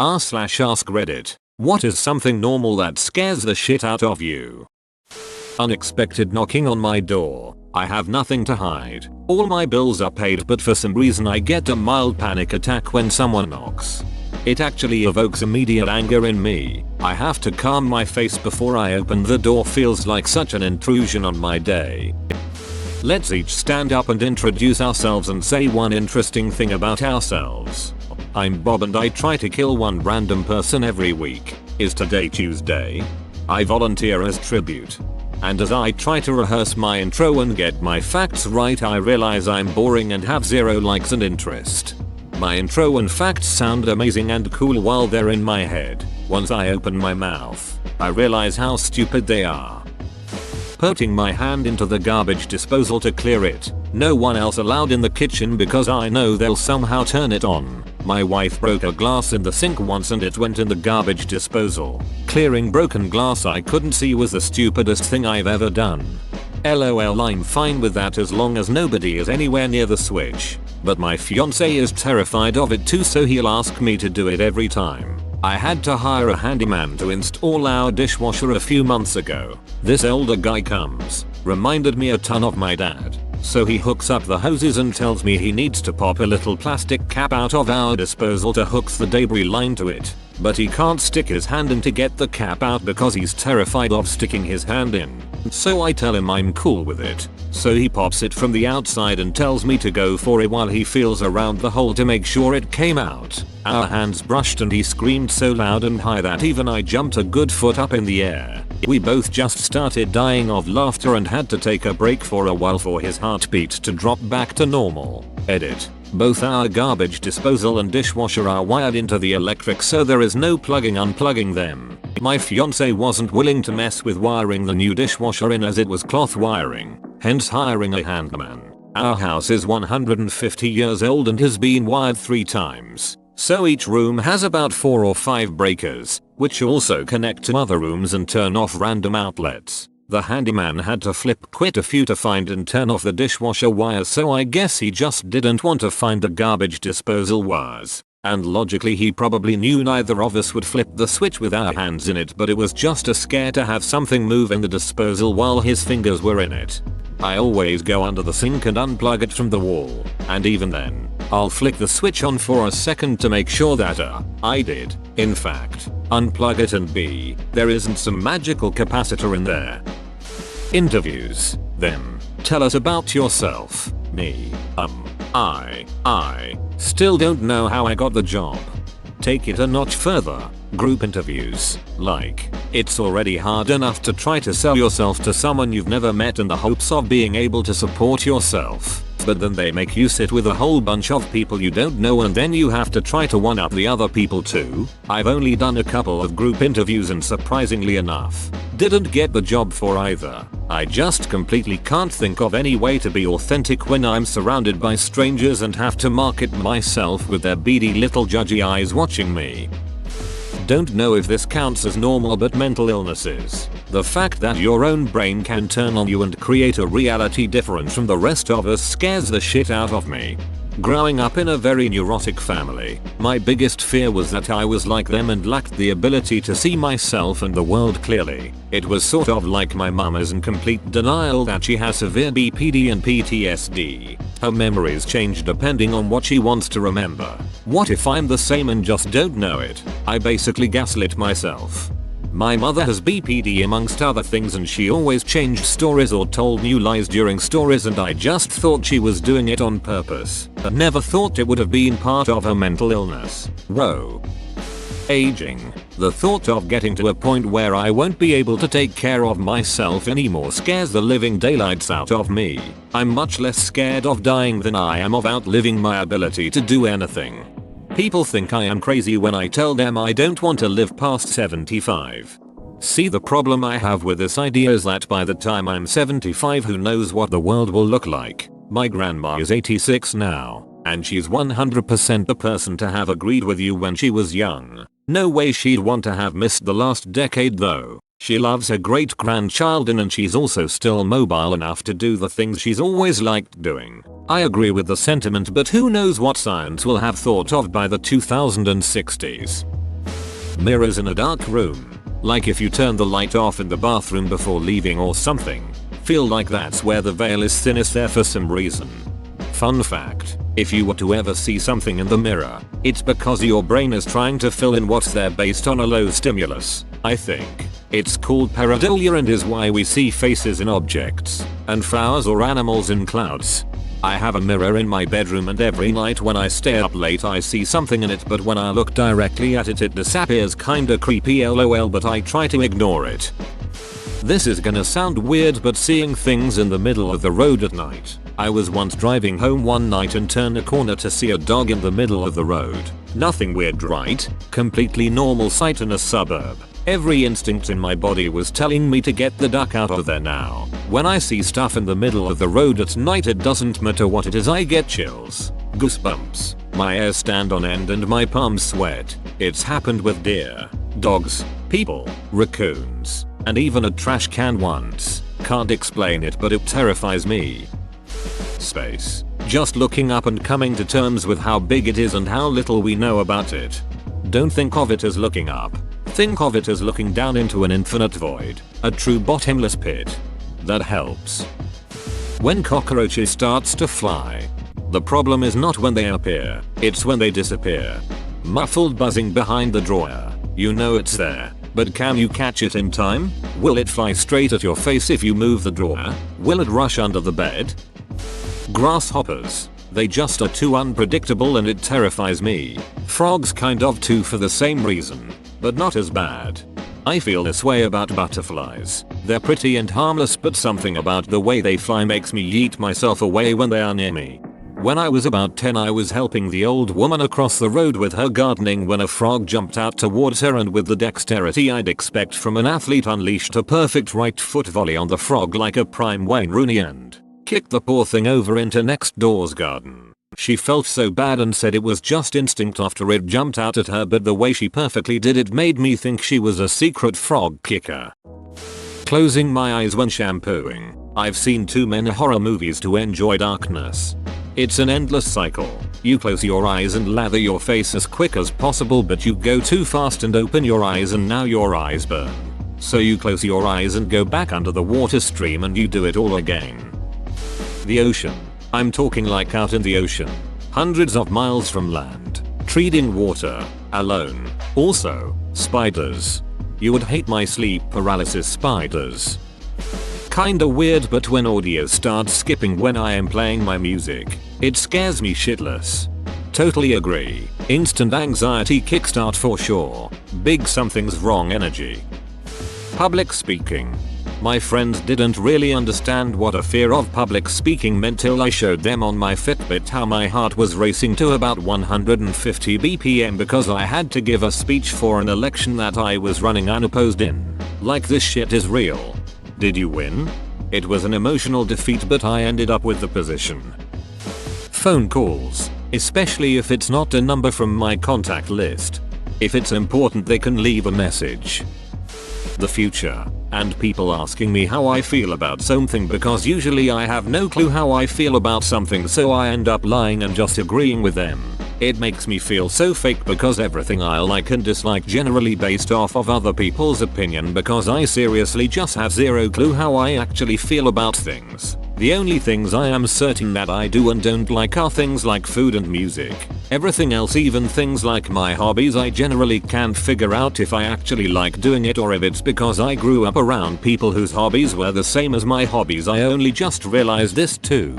r/ask Reddit. What is something normal that scares the shit out of you? Unexpected knocking on my door. I have nothing to hide. All my bills are paid, but for some reason I get a mild panic attack when someone knocks. It actually evokes immediate anger in me. I have to calm my face before I open the door. Feels like such an intrusion on my day. Let's each stand up and introduce ourselves and say one interesting thing about ourselves. I'm Bob and I try to kill one random person every week. Is today Tuesday? I volunteer as tribute. And as I try to rehearse my intro and get my facts right, I realize I'm boring and have zero likes and interest. My intro and facts sound amazing and cool while they're in my head. Once I open my mouth, I realize how stupid they are. Putting my hand into the garbage disposal to clear it. No one else allowed in the kitchen because I know they'll somehow turn it on. My wife broke a glass in the sink once and it went in the garbage disposal. Clearing broken glass I couldn't see was the stupidest thing I've ever done. LOL, I'm fine with that as long as nobody is anywhere near the switch. But my fiance is terrified of it too, so he'll ask me to do it every time. I had to hire a handyman to install our dishwasher a few months ago. This older guy comes, reminded me a ton of my dad. So he hooks up the hoses and tells me he needs to pop a little plastic cap out of our disposal to hook the debris line to it. But he can't stick his hand in to get the cap out because he's terrified of sticking his hand in. So I tell him I'm cool with it. So he pops it from the outside and tells me to go for it while he feels around the hole to make sure it came out. Our hands brushed and he screamed so loud and high that even I jumped a good foot up in the air. We both just started dying of laughter and had to take a break for a while for his heartbeat to drop back to normal. Edit. Both our garbage disposal and dishwasher are wired into the electric, so there is no unplugging them. My fiance wasn't willing to mess with wiring the new dishwasher in as it was cloth wiring, hence hiring a handman. Our house is 150 years old and has been wired 3 times. So each room has about 4 or 5 breakers, which also connect to other rooms and turn off random outlets. The handyman had to flip quite a few to find and turn off the dishwasher wires, so I guess he just didn't want to find the garbage disposal wires. And logically he probably knew neither of us would flip the switch with our hands in it, but it was just a scare to have something move in the disposal while his fingers were in it. I always go under the sink and unplug it from the wall, and even then, I'll flick the switch on for a second to make sure that I did, in fact, unplug it and B, there isn't some magical capacitor in there. Interviews. Them. Tell us about yourself. Me. I still don't know how I got the job. Take it a notch further. Group interviews. Like, it's already hard enough to try to sell yourself to someone you've never met in the hopes of being able to support yourself. But then they make you sit with a whole bunch of people you don't know and then you have to try to one up the other people too. I've only done a couple of group interviews and surprisingly enough, didn't get the job for either. I just completely can't think of any way to be authentic when I'm surrounded by strangers and have to market myself with their beady little judgy eyes watching me. Don't know if this counts as normal, but mental illnesses. The fact that your own brain can turn on you and create a reality different from the rest of us scares the shit out of me. Growing up in a very neurotic family, my biggest fear was that I was like them and lacked the ability to see myself and the world clearly. It was sort of like my mum is in complete denial that she has severe BPD and PTSD. Her memories change depending on what she wants to remember. What if I'm the same and just don't know it? I basically gaslit myself. My mother has BPD amongst other things and she always changed stories or told new lies during stories, and I just thought she was doing it on purpose. I never thought it would have been part of her mental illness. Whoa. Aging. The thought of getting to a point where I won't be able to take care of myself anymore scares the living daylights out of me. I'm much less scared of dying than I am of outliving my ability to do anything. People think I am crazy when I tell them I don't want to live past 75. See, the problem I have with this idea is that by the time I'm 75, who knows what the world will look like. My grandma is 86 now, and she's 100% the person to have agreed with you when she was young. No way she'd want to have missed the last decade though. She loves her great grandchild and she's also still mobile enough to do the things she's always liked doing. I agree with the sentiment, but who knows what science will have thought of by the 2060s. Mirrors in a dark room. Like if you turn the light off in the bathroom before leaving or something. Feel like that's where the veil is thinnest there for some reason. Fun fact, if you were to ever see something in the mirror, it's because your brain is trying to fill in what's there based on a low stimulus, I think. It's called pareidolia and is why we see faces in objects, and flowers or animals in clouds. I have a mirror in my bedroom and every night when I stay up late I see something in it, but when I look directly at it, it disappears. Kinda creepy lol, but I try to ignore it. This is gonna sound weird, but seeing things in the middle of the road at night. I was once driving home one night and turned a corner to see a dog in the middle of the road. Nothing weird, right? Completely normal sight in a suburb. Every instinct in my body was telling me to get the duck out of there now. When I see stuff in the middle of the road at night, it doesn't matter what it is, I get chills, goosebumps, my hair stand on end and my palms sweat. It's happened with deer, dogs, people, raccoons, and even a trash can once. Can't explain it, but it terrifies me. Space. Just looking up and coming to terms with how big it is and how little we know about it. Don't think of it as looking up. Think of it as looking down into an infinite void, a true bottomless pit. That helps. When cockroaches starts to fly. The problem is not when they appear, it's when they disappear. Muffled buzzing behind the drawer. You know it's there, but can you catch it in time? Will it fly straight at your face if you move the drawer? Will it rush under the bed? Grasshoppers. They just are too unpredictable and it terrifies me. Frogs kind of too for the same reason, but not as bad. I feel this way about butterflies. They're pretty and harmless, but something about the way they fly makes me yeet myself away when they are near me. When I was about 10, I was helping the old woman across the road with her gardening when a frog jumped out towards her, and with the dexterity I'd expect from an athlete, unleashed a perfect right foot volley on the frog like a prime Wayne Rooney and kicked the poor thing over into next door's garden. She felt so bad and said it was just instinct after it jumped out at her, but the way she perfectly did it made me think she was a secret frog kicker. Closing my eyes when shampooing. I've seen too many horror movies to enjoy darkness. It's an endless cycle. You close your eyes and lather your face as quick as possible, but you go too fast and open your eyes and now your eyes burn. So you close your eyes and go back under the water stream and you do it all again. The ocean. I'm talking like out in the ocean. Hundreds of miles from land. Treading water. Alone. Also, spiders. You would hate my sleep paralysis spiders. Kinda weird, but when audio starts skipping when I am playing my music, it scares me shitless. Totally agree. Instant anxiety kickstart for sure. Big something's wrong energy. Public speaking. My friends didn't really understand what a fear of public speaking meant till I showed them on my Fitbit how my heart was racing to about 150 BPM because I had to give a speech for an election that I was running unopposed in. Like, this shit is real. Did you win? It was an emotional defeat, but I ended up with the position. Phone calls. Especially if it's not a number from my contact list. If it's important, they can leave a message. The future. And people asking me how I feel about something, because usually I have no clue how I feel about something, so I end up lying and just agreeing with them. It makes me feel so fake because everything I like and dislike generally based off of other people's opinion, because I seriously just have zero clue how I actually feel about things. The only things I am certain that I do and don't like are things like food and music. Everything else, even things like my hobbies, I generally can't figure out if I actually like doing it or if it's because I grew up around people whose hobbies were the same as my hobbies. I only just realized this too.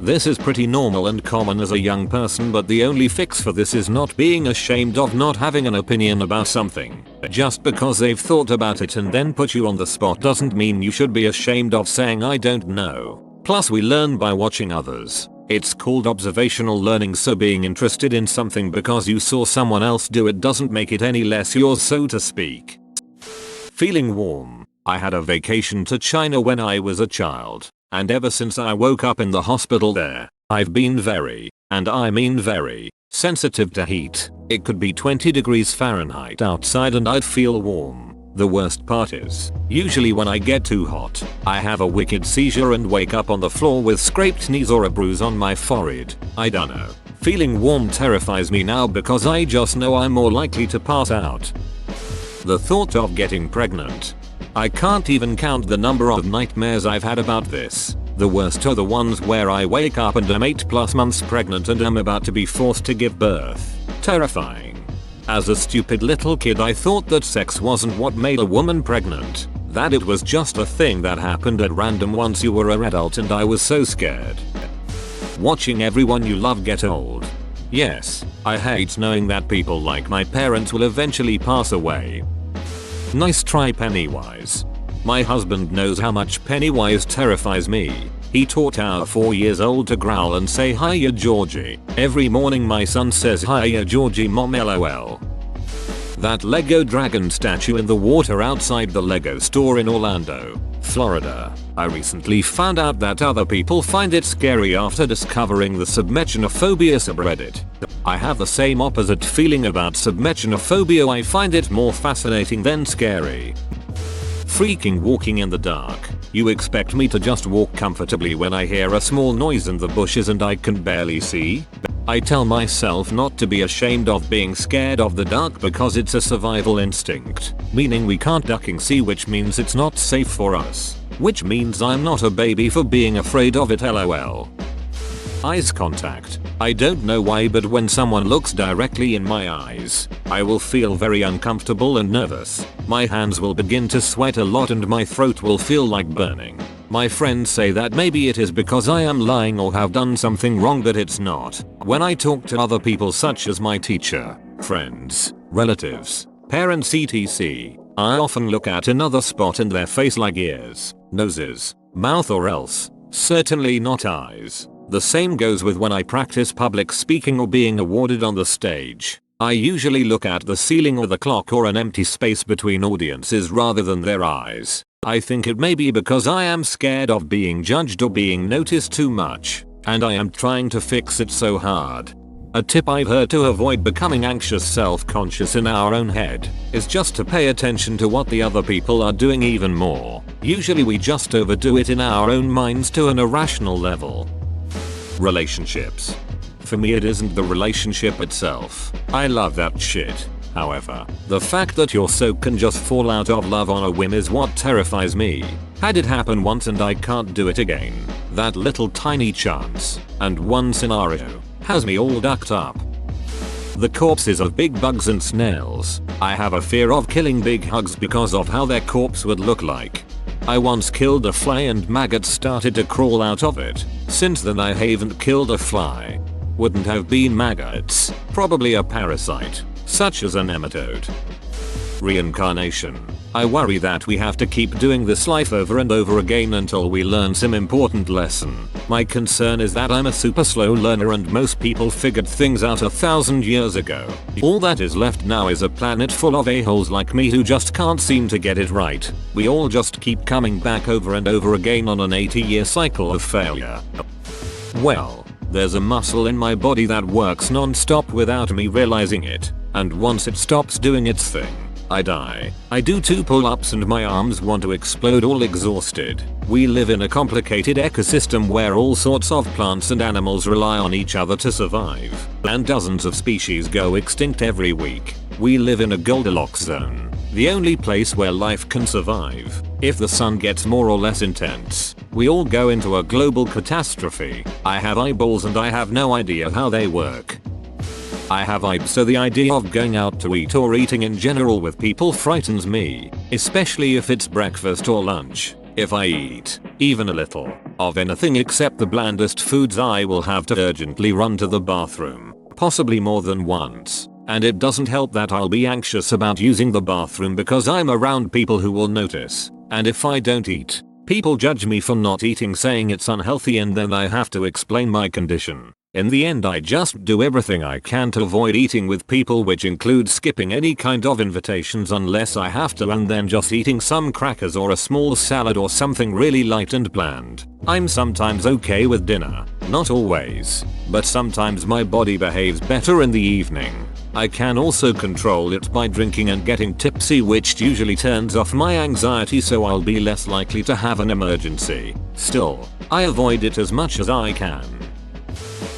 This is pretty normal and common as a young person, but the only fix for this is not being ashamed of not having an opinion about something. Just because they've thought about it and then put you on the spot doesn't mean you should be ashamed of saying I don't know. Plus, we learn by watching others. It's called observational learning, so being interested in something because you saw someone else do it doesn't make it any less yours, so to speak. Feeling warm. I had a vacation to China when I was a child, and ever since I woke up in the hospital there, I've been very, and I mean very, sensitive to heat. It could be 20 degrees Fahrenheit outside and I'd feel warm. The worst part is, usually when I get too hot, I have a wicked seizure and wake up on the floor with scraped knees or a bruise on my forehead. I don't know. Feeling warm terrifies me now because I just know I'm more likely to pass out. The thought of getting pregnant. I can't even count the number of nightmares I've had about this. The worst are the ones where I wake up and am 8+ months pregnant and am about to be forced to give birth. Terrifying. As a stupid little kid, I thought that sex wasn't what made a woman pregnant. That it was just a thing that happened at random once you were an adult, and I was so scared. Watching everyone you love get old. Yes, I hate knowing that people like my parents will eventually pass away. Nice try, Pennywise. My husband knows how much Pennywise terrifies me. He taught our 4-year-old to growl and say hiya Georgie. Every morning my son says hiya Georgie mom lol. That Lego dragon statue in the water outside the Lego store in Orlando, Florida. I recently found out that other people find it scary after discovering the submersionophobia subreddit. I have the same opposite feeling about submersionophobia. I find it more fascinating than scary. Freaking walking in the dark. You expect me to just walk comfortably when I hear a small noise in the bushes and I can barely see? I tell myself not to be ashamed of being scared of the dark because it's a survival instinct, meaning we can't ducking see, which means it's not safe for us, which means I'm not a baby for being afraid of it lol. Eyes contact. I don't know why, but when someone looks directly in my eyes, I will feel very uncomfortable and nervous. My hands will begin to sweat a lot and my throat will feel like burning. My friends say that maybe it is because I am lying or have done something wrong, but it's not. When I talk to other people such as my teacher, friends, relatives, parents etc., I often look at another spot in their face like ears, noses, mouth, or else certainly not eyes. The same goes with when I practice public speaking or being awarded on the stage. I usually look at the ceiling or the clock or an empty space between audiences rather than their eyes. I think it may be because I am scared of being judged or being noticed too much, and I am trying to fix it so hard. A tip I've heard to avoid becoming anxious self-conscious in our own head is just to pay attention to what the other people are doing even more. Usually we just overdo it in our own minds to an irrational level. Relationships. For me it isn't the relationship itself. I love that shit. However, the fact that your soul can just fall out of love on a whim is what terrifies me. Had it happen once and I can't do it again, that little tiny chance, and one scenario, has me all ducked up. The corpses of big bugs and snails. I have a fear of killing big bugs because of how their corpse would look like. I once killed a fly and maggots started to crawl out of it. Since then I haven't killed a fly. Wouldn't have been maggots, probably a parasite, such as a nematode. Reincarnation. I worry that we have to keep doing this life over and over again until we learn some important lesson. My concern is that I'm a super slow learner and most people figured things out 1,000 years ago. All that is left now is a planet full of a-holes like me who just can't seem to get it right. We all just keep coming back over and over again on an 80-year cycle of failure. Well, there's a muscle in my body that works non-stop without me realizing it, and once it stops doing its thing, I die. I do 2 pull-ups and my arms want to explode, all exhausted. We live in a complicated ecosystem where all sorts of plants and animals rely on each other to survive, and dozens of species go extinct every week. We live in a Goldilocks zone, the only place where life can survive. If the sun gets more or less intense, we all go into a global catastrophe. I have eyeballs and I have no idea how they work. I have eyes, so the idea of going out to eat or eating in general with people frightens me, especially if it's breakfast or lunch. If I eat, even a little, of anything except the blandest foods, I will have to urgently run to the bathroom, possibly more than once. And it doesn't help that I'll be anxious about using the bathroom because I'm around people who will notice. And if I don't eat, people judge me for not eating, saying it's unhealthy, and then I have to explain my condition. In the end, I just do everything I can to avoid eating with people, which includes skipping any kind of invitations unless I have to, and then just eating some crackers or a small salad or something really light and bland. I'm sometimes okay with dinner, not always, but sometimes my body behaves better in the evening. I can also control it by drinking and getting tipsy, which usually turns off my anxiety, so I'll be less likely to have an emergency. Still, I avoid it as much as I can.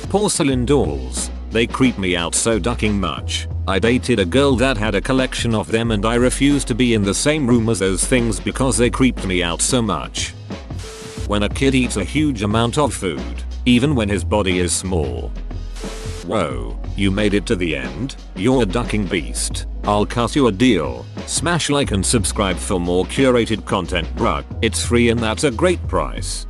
Porcelain dolls. They creep me out so ducking much. I dated a girl that had a collection of them and I refused to be in the same room as those things because they creeped me out so much. When a kid eats a huge amount of food, even when his body is small. Whoa, you made it to the end? You're a ducking beast. I'll cut you a deal. Smash like and subscribe for more curated content, bruh. It's free and that's a great price.